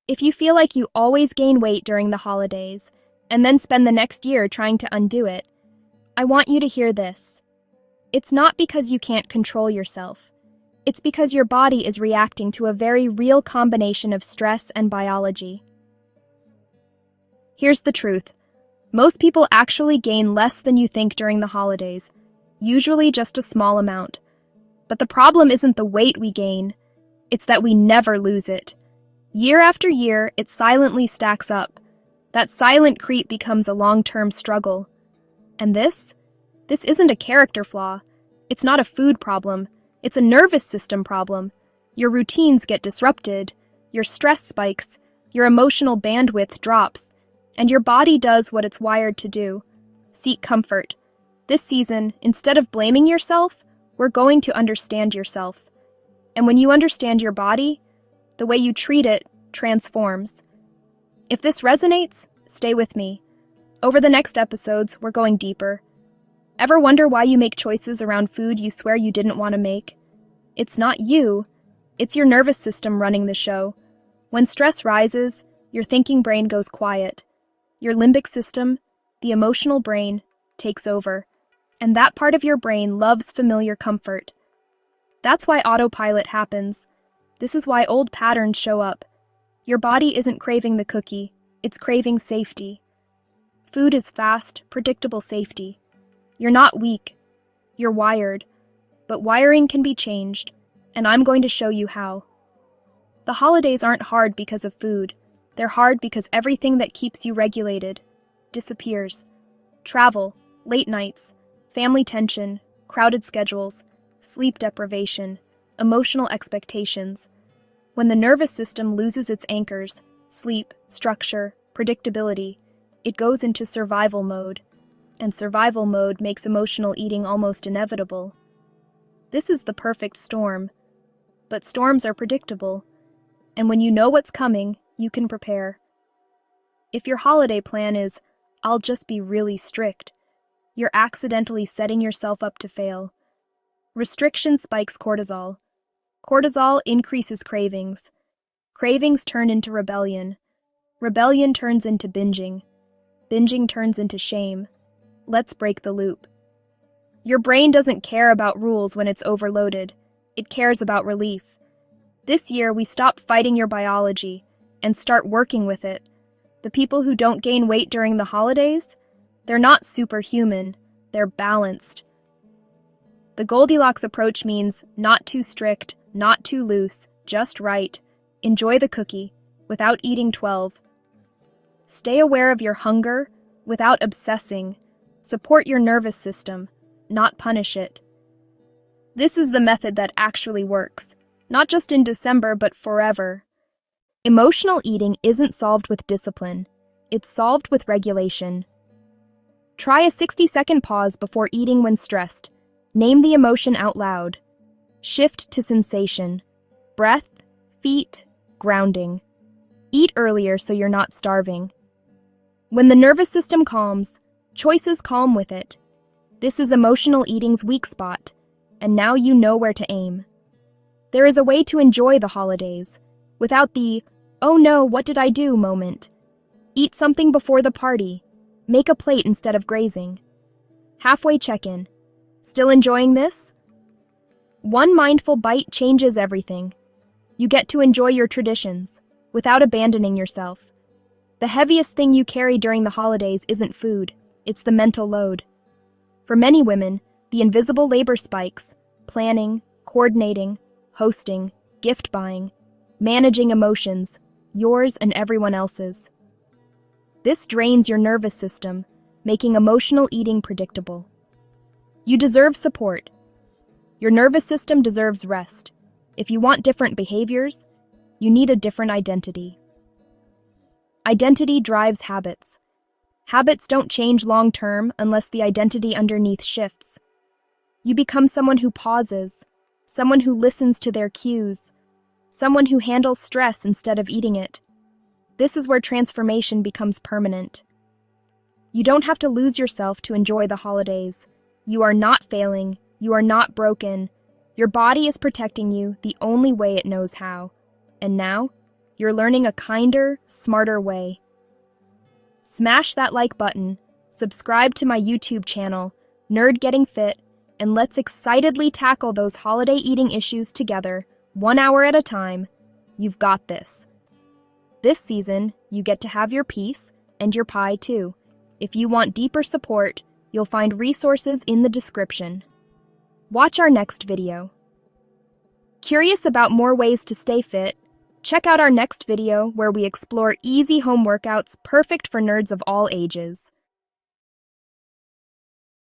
If you feel like you always gain weight during the holidays and then spend the next year trying to undo it, I want you to hear this. It's not because you can't control yourself. It's because your body is reacting to a very real combination of stress and biology. Here's the truth. Most people actually gain less than you think during the holidays, usually just a small amount. But the problem isn't the weight we gain, it's that we never lose it. Year after year, it silently stacks up. That silent creep becomes a long-term struggle. And this isn't a character flaw. It's not a food problem. It's a nervous system problem. Your routines get disrupted, your stress spikes, your emotional bandwidth drops, and your body does what it's wired to do. Seek comfort. This season, instead of blaming yourself, we're going to understand yourself. And when you understand your body, the way you treat it transforms. If this resonates, stay with me. Over the next episodes, we're going deeper. Ever wonder why you make choices around food you swear you didn't want to make? It's not you. It's your nervous system running the show. When stress rises, your thinking brain goes quiet. Your limbic system, the emotional brain, takes over. And that part of your brain loves familiar comfort. That's why autopilot happens. This is why old patterns show up. Your body isn't craving the cookie, it's craving safety. Food is fast, predictable safety. You're not weak, you're wired. But wiring can be changed, and I'm going to show you how. The holidays aren't hard because of food. They're hard because everything that keeps you regulated disappears. Travel, late nights, family tension, crowded schedules, sleep deprivation, emotional expectations. When the nervous system loses its anchors, sleep, structure, predictability, it goes into survival mode. And survival mode makes emotional eating almost inevitable. This is the perfect storm. But storms are predictable. And when you know what's coming, you can prepare. If your holiday plan is, "I'll just be really strict," you're accidentally setting yourself up to fail. Restriction spikes cortisol. Cortisol increases cravings. Cravings turn into rebellion. Rebellion turns into binging. Binging turns into shame. Let's break the loop. Your brain doesn't care about rules when it's overloaded. It cares about relief. This year, we stop fighting your biology and start working with it. The people who don't gain weight during the holidays, they're not superhuman, they're balanced. The Goldilocks approach means not too strict, not too loose, just right. Enjoy the cookie, without eating 12. Stay aware of your hunger, without obsessing. Support your nervous system, not punish it. This is the method that actually works, not just in December, but forever. Emotional eating isn't solved with discipline. It's solved with regulation. Try a 60-second pause before eating when stressed. Name the emotion out loud. Shift to sensation. Breath, feet, grounding. Eat earlier so you're not starving. When the nervous system calms, choices calm with it. This is emotional eating's weak spot, and now you know where to aim. There is a way to enjoy the holidays, without the, "Oh no, what did I do?" moment. Eat something before the party. Make a plate instead of grazing. Halfway check-in. Still enjoying this? One mindful bite changes everything. You get to enjoy your traditions, without abandoning yourself. The heaviest thing you carry during the holidays isn't food, it's the mental load. For many women, the invisible labor spikes, planning, coordinating, hosting, gift buying, managing emotions, yours and everyone else's. This drains your nervous system, making emotional eating predictable. You deserve support. Your nervous system deserves rest. If you want different behaviors, you need a different identity. Identity drives habits. Habits don't change long-term unless the identity underneath shifts. You become someone who pauses, someone who listens to their cues, someone who handles stress instead of eating it. This is where transformation becomes permanent. You don't have to lose yourself to enjoy the holidays. You are not failing. You are not broken. Your body is protecting you the only way it knows how. And now, you're learning a kinder, smarter way. Smash that like button, subscribe to my YouTube channel, Nerd Getting Fit, and let's excitedly tackle those holiday eating issues together, 1 hour at a time. You've got this. This season, you get to have your piece and your pie too. If you want deeper support, you'll find resources in the description. Watch our next video. Curious about more ways to stay fit? Check out our next video where we explore easy home workouts perfect for nerds of all ages.